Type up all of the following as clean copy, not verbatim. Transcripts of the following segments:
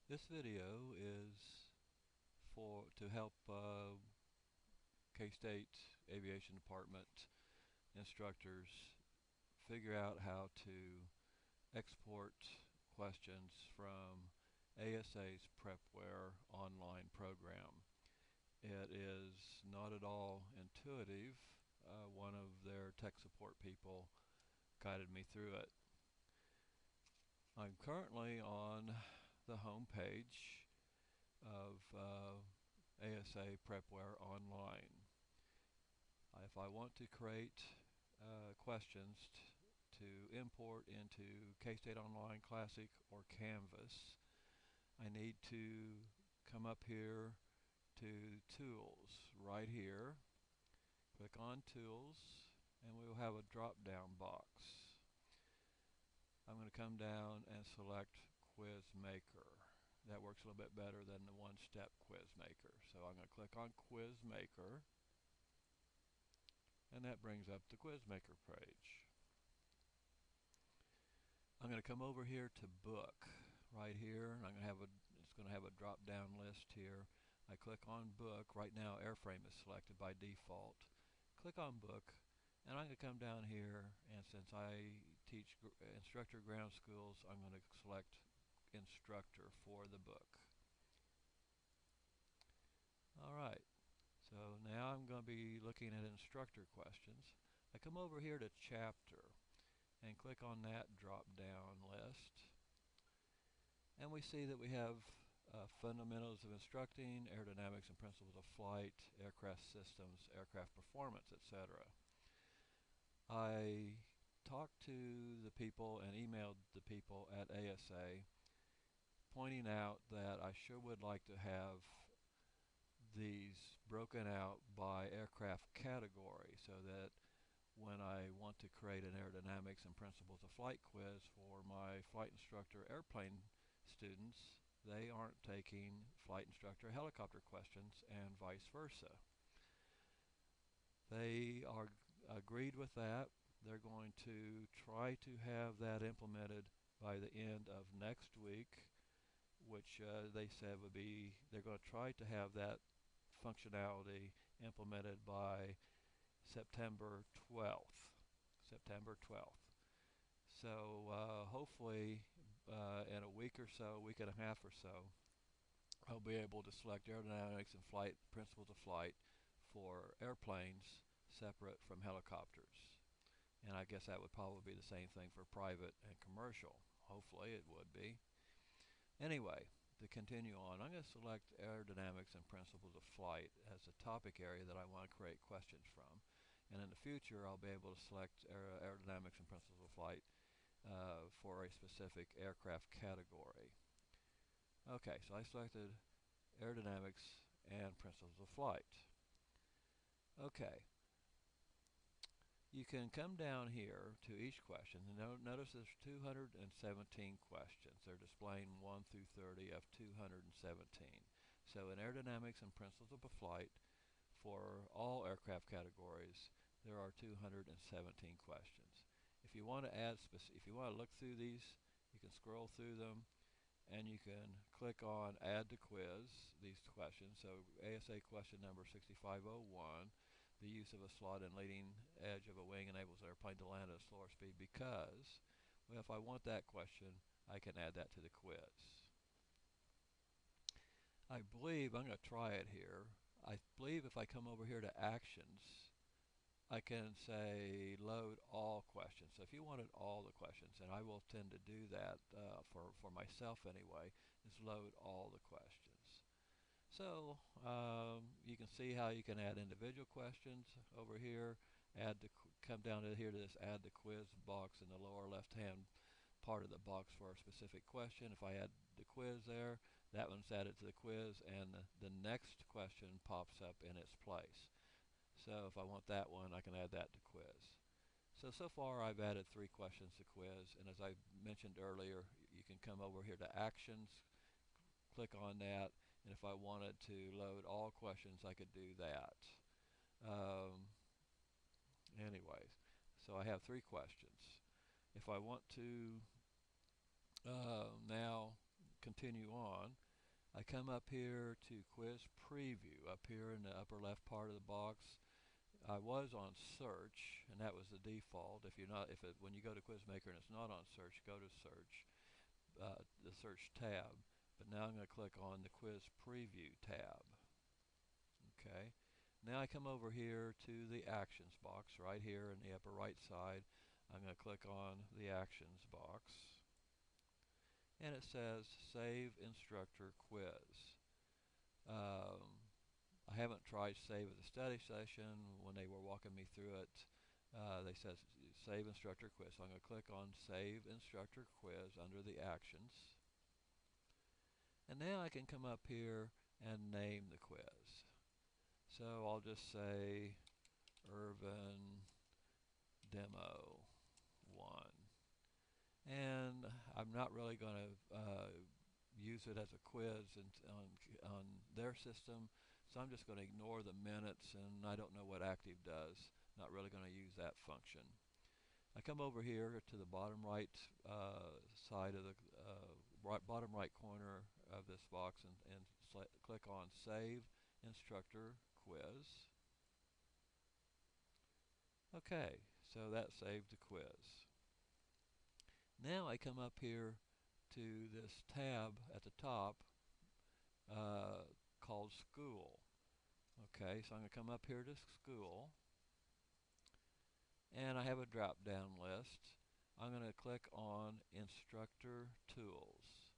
This video is to help K-State Aviation Department instructors figure out how to export questions from ASA's Prepware online program. It is not at all intuitive. One of their tech support people guided me through it. I'm currently on the home page of ASA Prepware Online. If I want to create questions to import into K-State Online Classic or Canvas, I need to come up here to Tools right here, click on Tools, and we will have a drop-down box. I'm going to come down and select Quiz Maker. That works a little bit better than the one-step Quiz Maker. So I'm going to click on Quiz Maker, and that brings up the Quiz Maker page. I'm going to come over here to Book right here, and it's going to have a drop-down list here. I click on Book. Right now Airframe is selected by default. Click on Book, and I'm going to come down here, and since I teach instructor ground schools, I'm going to select Instructor for the book. Alright, so now I'm going to be looking at instructor questions. I come over here to Chapter and click on that drop down list, and we see that we have fundamentals of instructing, aerodynamics and principles of flight, aircraft systems, aircraft performance, etc. I talked to the people and emailed the people at ASA pointing out that I sure would like to have these broken out by aircraft category so that when I want to create an aerodynamics and principles of flight quiz for my flight instructor airplane students, they aren't taking flight instructor helicopter questions and vice versa. They are agreed with that. They're going to try to have that implemented by the end of next week, which they said would be, they're going to try to have that functionality implemented by September 12th. September 12th. So hopefully in a week or so, week and a half or so, I'll be able to select aerodynamics and flight principles of flight for airplanes separate from helicopters. And I guess that would probably be the same thing for private and commercial. Hopefully it would be. Anyway, to continue on, I'm going to select aerodynamics and principles of flight as a topic area that I want to create questions from. And in the future, I'll be able to select aerodynamics and principles of flight for a specific aircraft category. Okay, so I selected aerodynamics and principles of flight. Okay, you can come down here to each question and notice there's 217 questions. They're displaying 1 through 30 of 217. So in aerodynamics and principles of flight, for all aircraft categories, there are 217 questions. If you want to if you want to look through these, you can scroll through them, and you can click on Add to Quiz these questions. So ASA question number 6501, the use of a slot and leading edge of a wing enables an airplane to land at a slower speed because, well, if I want that question, I can add that to the quiz. I believe I'm going to try it here. I believe if I come over here to Actions, I can say load all questions. So if you wanted all the questions, and I will tend to do that for myself anyway, is load all the questions. So you can see how you can add individual questions over here. Come down to here to this add the quiz box in the lower left hand part of the box for a specific question. If I add the quiz there, that one's added to the quiz, and the next question pops up in its place. So if I want that one, I can add that to quiz. So far I've added 3 questions to quiz, and as I mentioned earlier, you can come over here to Actions, click on that, and if I wanted to load all questions, I could do that. Anyways, so I have 3 questions. If I want to now continue on, I come up here to Quiz Preview. Up here in the upper left part of the box, I was on Search, and that was the default. When you go to QuizMaker and it's not on Search, go to Search, the Search tab. But now I'm going to click on the Quiz Preview tab. Okay. Now I come over here to the Actions box right here in the upper right side. I'm going to click on the Actions box, and it says Save Instructor Quiz. I haven't tried Save as a study session. When they were walking me through it, they said Save Instructor Quiz. So I'm going to click on Save Instructor Quiz under the Actions. And now I can come up here and name the quiz. So I'll just say Urban Demo 1. And I'm not really going to use it as a quiz on their system, so I'm just going to ignore the minutes, and I don't know what active does. Not really going to use that function. I come over here to the bottom right side of the bottom right corner of this box and click on Save Instructor Quiz. Okay, so that saved the quiz. Now I come up here to this tab at the top called School. Okay, so I'm going to come up here to School, and I have a drop down list. I'm going to click on Instructor Tools.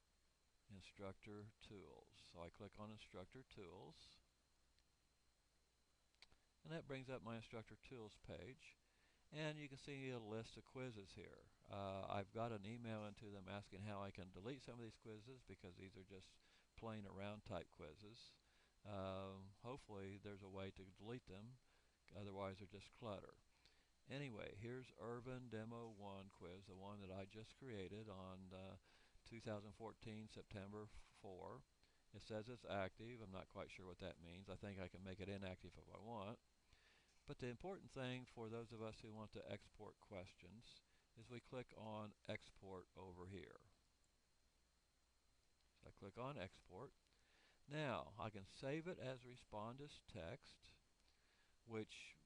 Instructor Tools. So I click on Instructor Tools, and that brings up my Instructor Tools page. And you can see a list of quizzes here. I've got an email into them asking how I can delete some of these quizzes because these are just playing around type quizzes. Hopefully there's a way to delete them, otherwise they're just clutter. Anyway, here's Urban Demo 1 quiz, the one that I just created on 2014 September 4. It says it's active. I'm not quite sure what that means. I think I can make it inactive if I want. But the important thing for those of us who want to export questions is we click on Export over here. So I click on Export. Now I can save it as Respondus text, which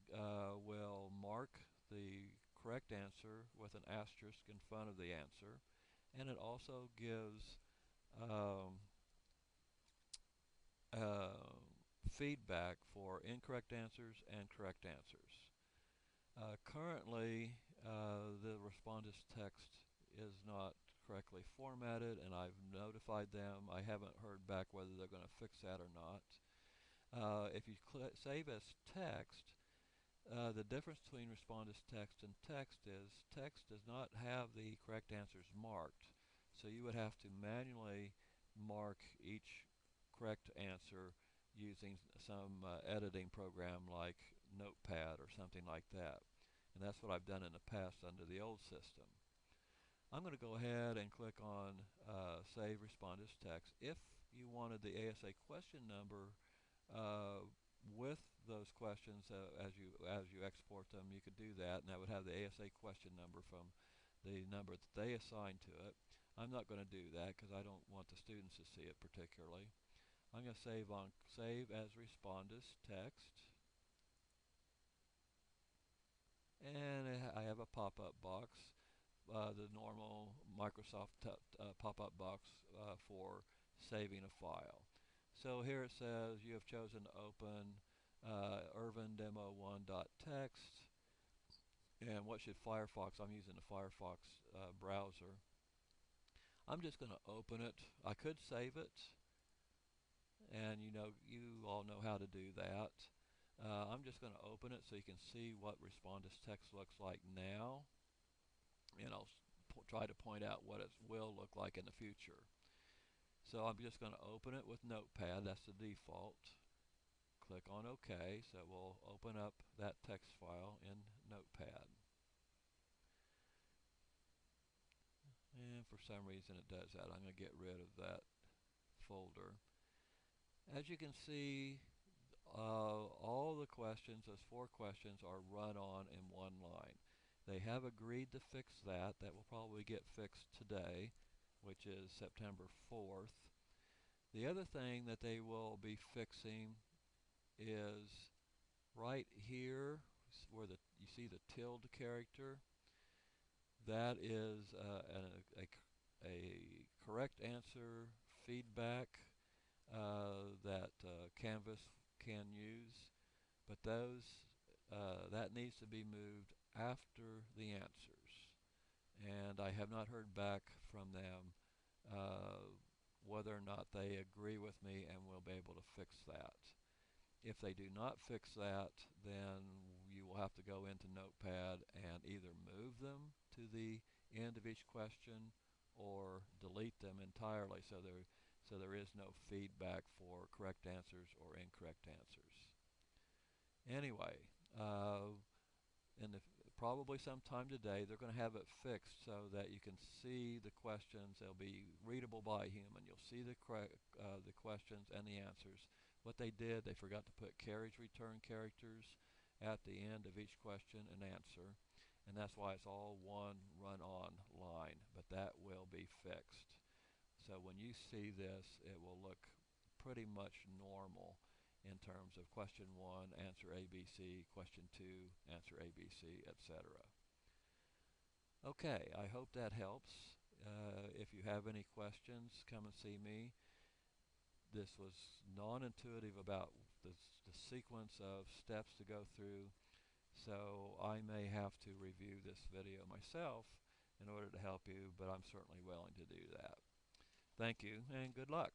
will mark the correct answer with an asterisk in front of the answer, and it also gives feedback for incorrect answers and correct answers. Currently, the Respondus text is not correctly formatted, and I've notified them. I haven't heard back whether they're going to fix that or not. If you save as text, the difference between Respondus text and text is text does not have the correct answers marked, so you would have to manually mark each correct answer using some editing program like Notepad or something like that. And that's what I've done in the past under the old system. I'm going to go ahead and click on Save Respondus Text. If you wanted the ASA question number with those questions as you export them, you could do that, and that would have the ASA question number from the number that they assigned to it. I'm not going to do that because I don't want the students to see it particularly. I'm going to save as Respondus Text, and I have a pop-up box, the normal Microsoft pop-up box for saving a file. So here it says you have chosen to open Urban Demo 1.txt, and what should Firefox? I'm using the Firefox browser. I'm just going to open it. I could save it, and you all know how to do that. I'm just going to open it so you can see what Respondus text looks like now, and I'll try to point out what it will look like in the future. So I'm just going to open it with Notepad. That's the default. Click on OK, so it will open up that text file in Notepad. And for some reason it does that. I'm going to get rid of that folder. As you can see, all the questions, those 4 questions, are run on in one line. They have agreed to fix that. That will probably get fixed today which is September 4th. The other thing that they will be fixing is right here where you see the tilde character. That is a correct answer feedback that Canvas can use, but that needs to be moved after the answers. And I have not heard back from them whether or not they agree with me and will be able to fix that. If they do not fix that, then you will have to go into Notepad and either move them to the end of each question or delete them entirely so there is no feedback for correct answers or incorrect answers. Anyway, probably sometime today they're going to have it fixed so that you can see the questions. They'll be readable by a human. You'll see the questions and the answers. What they did, they forgot to put carriage return characters at the end of each question and answer, and that's why it's all one run-on line, but that will be fixed. So when you see this, it will look pretty much normal in terms of question 1, answer ABC, question 2, answer ABC, etc. Okay, I hope that helps. If you have any questions, come and see me. This was non-intuitive about the sequence of steps to go through, so I may have to review this video myself in order to help you, but I'm certainly willing to do that. Thank you, and good luck.